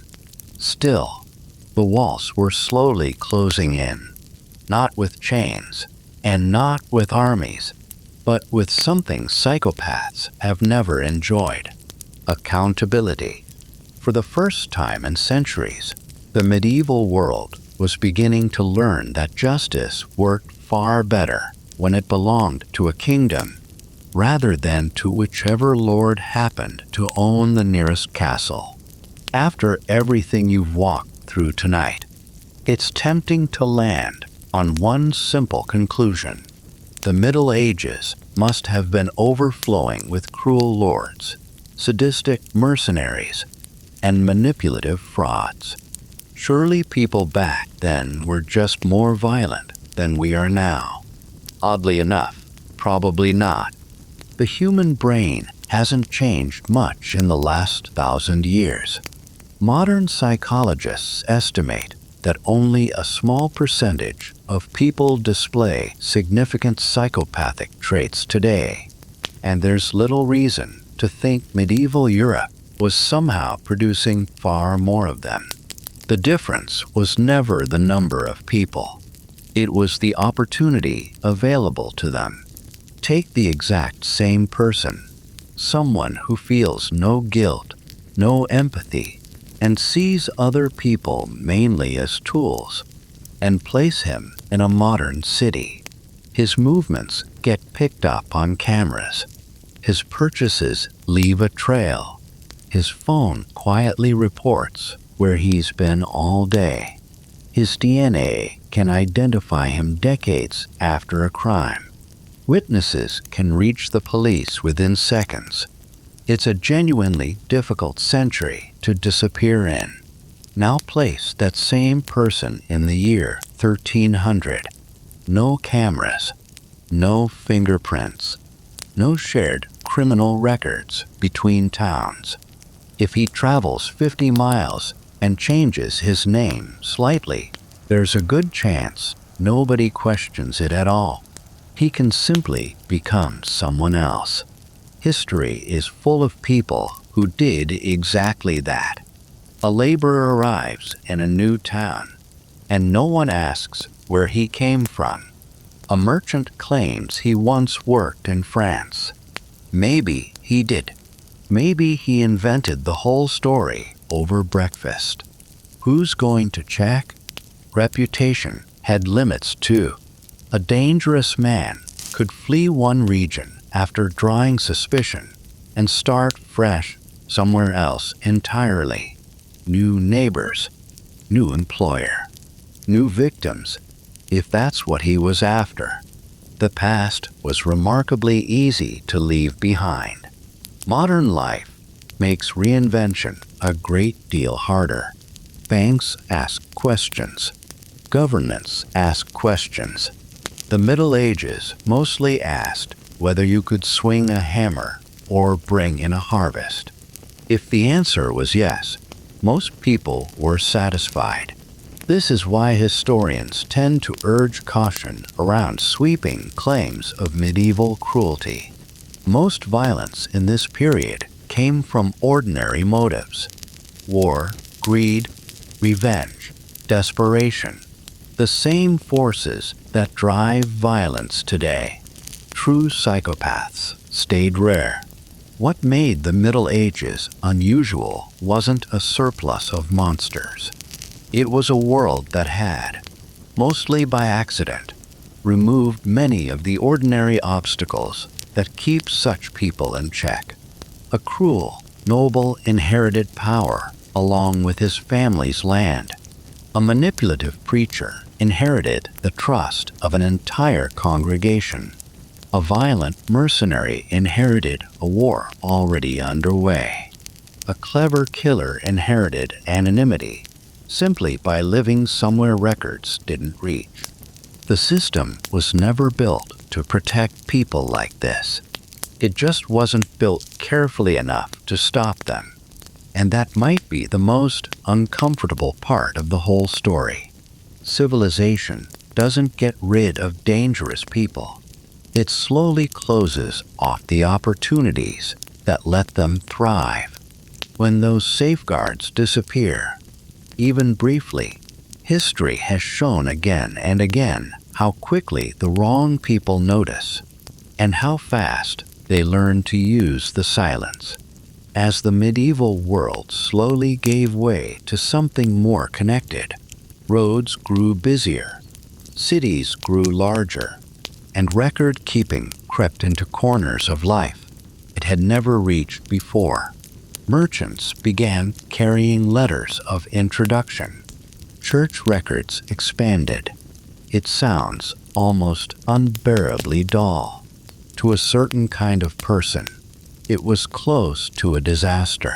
Still, the walls were slowly closing in, not with chains, and not with armies, but with something psychopaths have never enjoyed: accountability. For the first time in centuries, the medieval world was beginning to learn that justice worked far better when it belonged to a kingdom, rather than to whichever lord happened to own the nearest castle. After everything you've walked through tonight, it's tempting to land on one simple conclusion. The Middle Ages must have been overflowing with cruel lords, sadistic mercenaries, and manipulative frauds. Surely people back then were just more violent than we are now. Oddly enough, probably not. The human brain hasn't changed much in the last 1,000 years. Modern psychologists estimate that only a small percentage of people display significant psychopathic traits today, and there's little reason to think medieval Europe was somehow producing far more of them. The difference was never the number of people. It was the opportunity available to them. Take the exact same person, someone who feels no guilt, no empathy, and sees other people mainly as tools, and place him in a modern city. His movements get picked up on cameras. His purchases leave a trail. His phone quietly reports where he's been all day. His DNA can identify him decades after a crime. Witnesses can reach the police within seconds. It's a genuinely difficult century to disappear in. Now place that same person in the year 1300. No cameras, no fingerprints, no shared criminal records between towns. If he travels 50 miles and changes his name slightly, there's a good chance nobody questions it at all. He can simply become someone else. History is full of people who did exactly that. A laborer arrives in a new town, and no one asks where he came from. A merchant claims he once worked in France. Maybe he did. Maybe he invented the whole story over breakfast. Who's going to check? Reputation had limits too. A dangerous man could flee one region after drawing suspicion and start fresh somewhere else entirely. New neighbors, new employer, new victims, if that's what he was after. The past was remarkably easy to leave behind. Modern life makes reinvention a great deal harder. Banks ask questions. Governments ask questions. The Middle Ages mostly asked whether you could swing a hammer or bring in a harvest. If the answer was yes, most people were satisfied. This is why historians tend to urge caution around sweeping claims of medieval cruelty. Most violence in this period came from ordinary motives: war, greed, revenge, desperation. The same forces that drive violence today. True psychopaths stayed rare. What made the Middle Ages unusual wasn't a surplus of monsters. It was a world that had, mostly by accident, removed many of the ordinary obstacles that keep such people in check. A cruel, noble inherited power along with his family's land. A manipulative preacher inherited the trust of an entire congregation. A violent mercenary inherited a war already underway. A clever killer inherited anonymity simply by living somewhere records didn't reach. The system was never built to protect people like this. It just wasn't built carefully enough to stop them. And that might be the most uncomfortable part of the whole story. Civilization doesn't get rid of dangerous people. It slowly closes off the opportunities that let them thrive. When those safeguards disappear, even briefly, history has shown again and again how quickly the wrong people notice, and how fast they learn to use the silence. As the medieval world slowly gave way to something more connected, roads grew busier, cities grew larger, and record-keeping crept into corners of life it had never reached before. Merchants began carrying letters of introduction. Church records expanded. It sounds almost unbearably dull. To a certain kind of person, it was close to a disaster.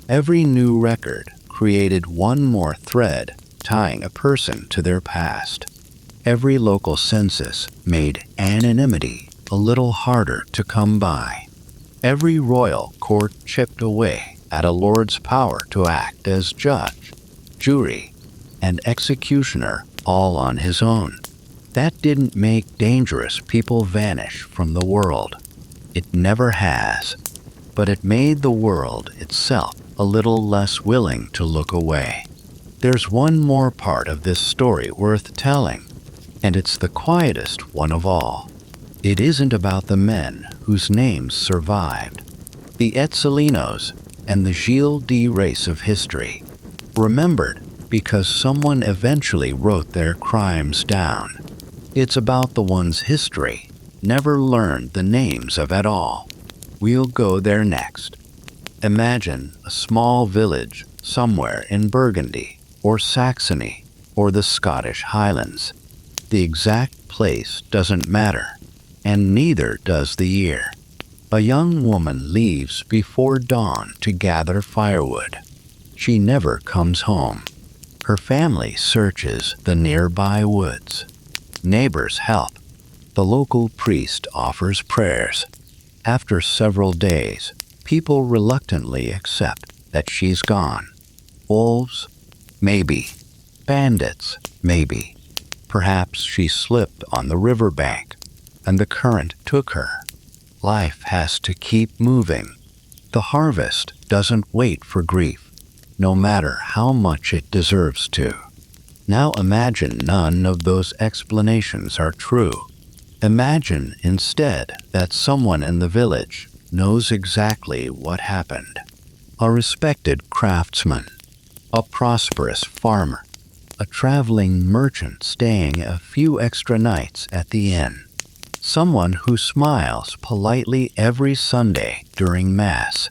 Every new record created one more thread tying a person to their past. Every local census made anonymity a little harder to come by. Every royal court chipped away at a lord's power to act as judge, jury, and executioner all on his own. That didn't make dangerous people vanish from the world. It never has. But it made the world itself a little less willing to look away. There's one more part of this story worth telling, and it's the quietest one of all. It isn't about the men whose names survived, the Etzelinos and the Gilles de race of history, remembered because someone eventually wrote their crimes down. It's about the ones history never learned the names of at all. We'll go there next. Imagine a small village somewhere in Burgundy or Saxony or the Scottish Highlands. The exact place doesn't matter, and neither does the year. A young woman leaves before dawn to gather firewood. She never comes home. Her family searches the nearby woods. Neighbors help. The local priest offers prayers. After several days, people reluctantly accept that she's gone. Wolves? Maybe. Bandits? Maybe. Perhaps she slipped on the riverbank, and the current took her. Life has to keep moving. The harvest doesn't wait for grief, no matter how much it deserves to. Now imagine none of those explanations are true. Imagine instead that someone in the village knows exactly what happened. A respected craftsman, a prosperous farmer, a traveling merchant staying a few extra nights at the inn, someone who smiles politely every Sunday during Mass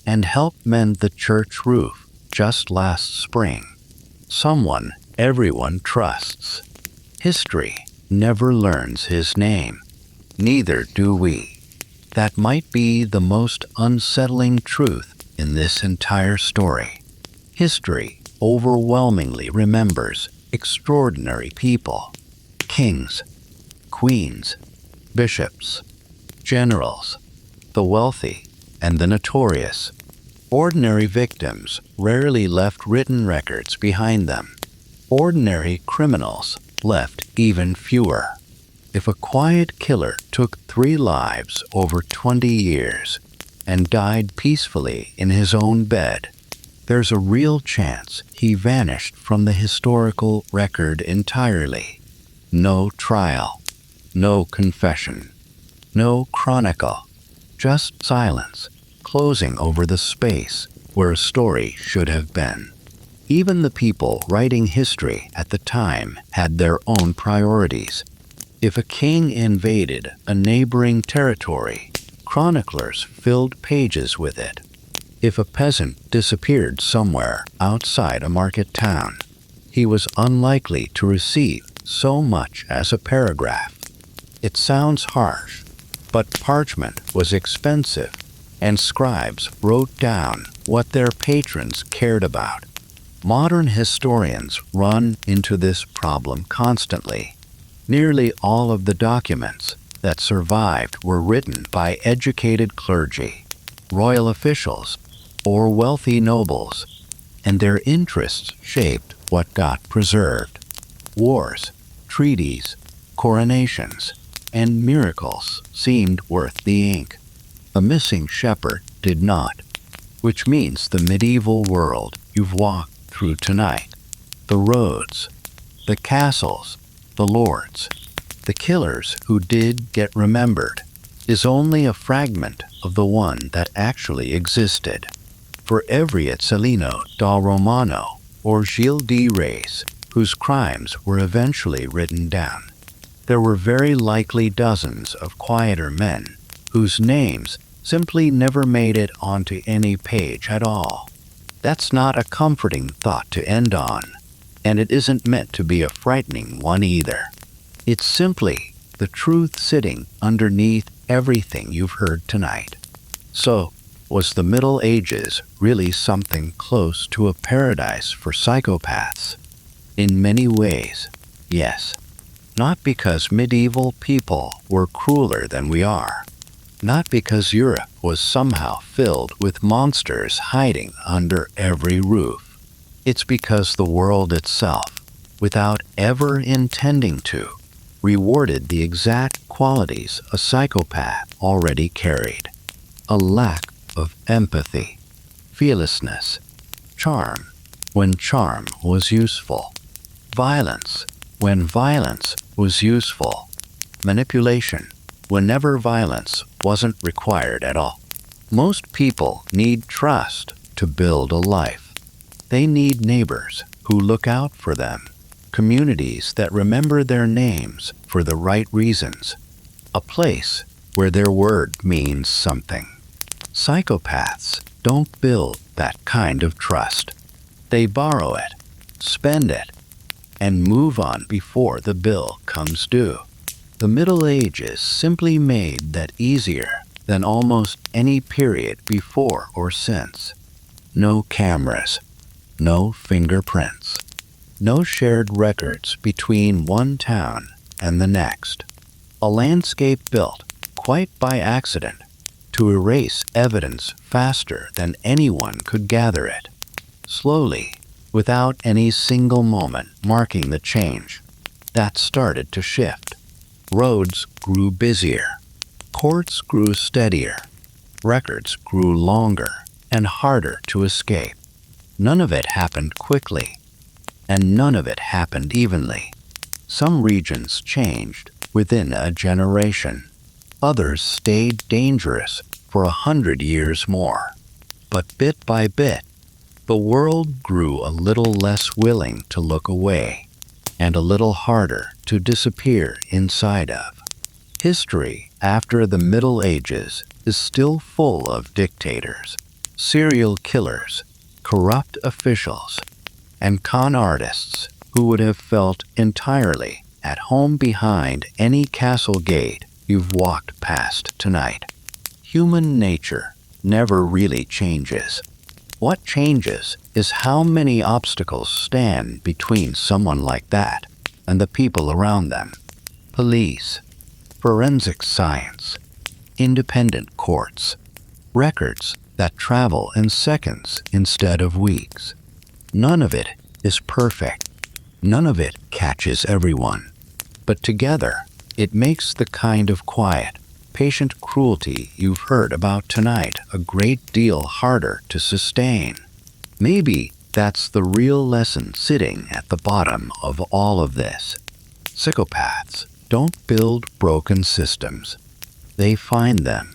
and helped mend the church roof just last spring, someone everyone trusts. History never learns his name. Neither do we. That might be the most unsettling truth in this entire story. History overwhelmingly remembers extraordinary people. Kings, queens, bishops, generals, the wealthy, and the notorious. Ordinary victims rarely left written records behind them. Ordinary criminals left even fewer. If a quiet killer took 3 lives over 20 years and died peacefully in his own bed, there's a real chance he vanished from the historical record entirely. No trial, no confession, no chronicle, just silence closing over the space where a story should have been. Even the people writing history at the time had their own priorities. If a king invaded a neighboring territory, chroniclers filled pages with it. If a peasant disappeared somewhere outside a market town, he was unlikely to receive so much as a paragraph. It sounds harsh, but parchment was expensive, and scribes wrote down what their patrons cared about. Modern historians run into this problem constantly. Nearly all of the documents that survived were written by educated clergy, royal officials, or wealthy nobles, and their interests shaped what got preserved. Wars, treaties, coronations, and miracles seemed worth the ink. A missing shepherd did not, which means the medieval world you've walked through tonight, the roads, the castles, the lords, the killers who did get remembered, is only a fragment of the one that actually existed. For every Ezzelino da Romano or Gilles de Rais whose crimes were eventually written down, there were very likely dozens of quieter men whose names simply never made it onto any page at all. That's not a comforting thought to end on, and it isn't meant to be a frightening one either. It's simply the truth sitting underneath everything you've heard tonight. So, was the Middle Ages really something close to a paradise for psychopaths? In many ways, yes. Not because medieval people were crueler than we are. Not because Europe was somehow filled with monsters hiding under every roof. It's because the world itself, without ever intending to, rewarded the exact qualities a psychopath already carried. A lack of empathy, fearlessness, charm when charm was useful, violence when violence was useful, manipulation whenever violence wasn't required at all. Most people need trust to build a life. They need neighbors who look out for them, communities that remember their names for the right reasons, a place where their word means something. Psychopaths don't build that kind of trust. They borrow it, spend it, and move on before the bill comes due. The Middle Ages simply made that easier than almost any period before or since. No cameras, no fingerprints, no shared records between one town and the next. A landscape built, quite by accident, to erase evidence faster than anyone could gather it. Slowly, without any single moment marking the change, that started to shift. Roads grew busier, courts grew steadier, records grew longer and harder to escape. None of it happened quickly, and none of it happened evenly. Some regions changed within a generation. Others stayed dangerous for 100 years more. But bit by bit, the world grew a little less willing to look away, and a little harder to disappear inside of. History after the Middle Ages is still full of dictators, serial killers, corrupt officials, and con artists who would have felt entirely at home behind any castle gate you've walked past tonight. Human nature never really changes. What changes is how many obstacles stand between someone like that and the people around them. Police, forensic science, independent courts, records that travel in seconds instead of weeks. None of it is perfect. None of it catches everyone. But together, it makes the kind of quiet, patient cruelty you've heard about tonight a great deal harder to sustain. Maybe that's the real lesson sitting at the bottom of all of this. Psychopaths don't build broken systems. They find them.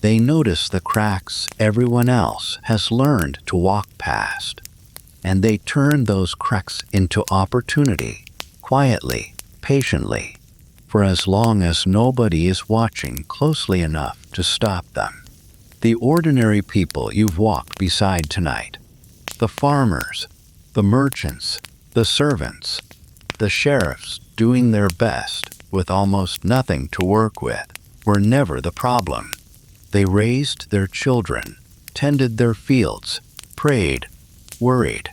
They notice the cracks everyone else has learned to walk past, and they turn those cracks into opportunity, quietly, patiently, for as long as nobody is watching closely enough to stop them. The ordinary people you've walked beside tonight, the farmers, the merchants, the servants, the sheriffs doing their best with almost nothing to work with, were never the problem. They raised their children, tended their fields, prayed, worried,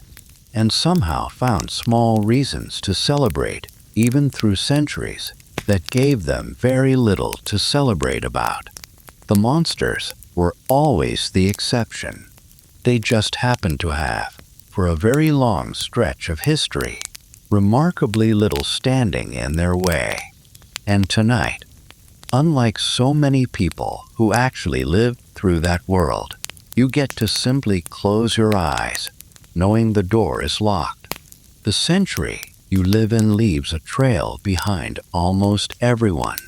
and somehow found small reasons to celebrate, even through centuries that gave them very little to celebrate about. The monsters were always the exception. They just happened to have, for a very long stretch of history, remarkably little standing in their way. And tonight, unlike so many people who actually lived through that world, you get to simply close your eyes, knowing the door is locked. The century you live in leaves a trail behind almost everyone,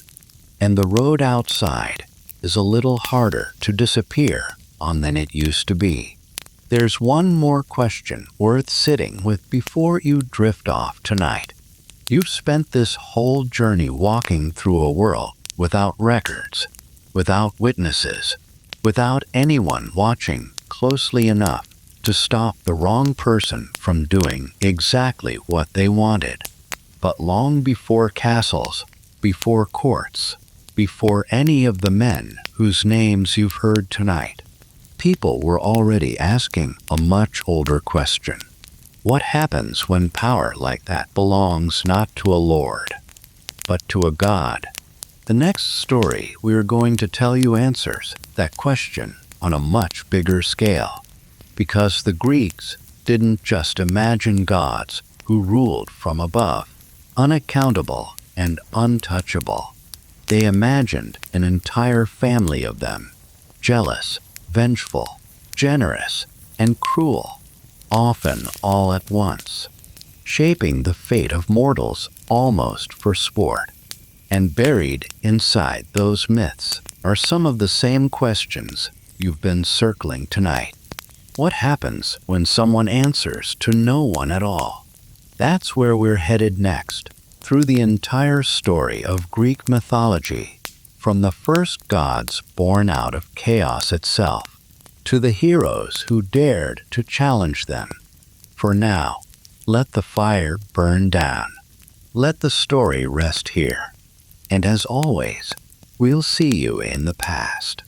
and the road outside is a little harder to disappear on than it used to be. There's one more question worth sitting with before you drift off tonight. You've spent this whole journey walking through a world without records, without witnesses, without anyone watching closely enough to stop the wrong person from doing exactly what they wanted. But long before castles, before courts, before any of the men whose names you've heard tonight, people were already asking a much older question. What happens when power like that belongs not to a lord, but to a god. The next story we are going to tell you answers that question on a much bigger scale, because the Greeks didn't just imagine gods who ruled from above, unaccountable and untouchable. They imagined an entire family of them, jealous, vengeful, generous, and cruel, often all at once, shaping the fate of mortals almost for sport. And buried inside those myths are some of the same questions you've been circling tonight. What happens when someone answers to no one at all? That's where we're headed next, through the entire story of Greek mythology, from the first gods born out of chaos itself, to the heroes who dared to challenge them. For now, let the fire burn down. Let the story rest here. And as always, we'll see you in the past.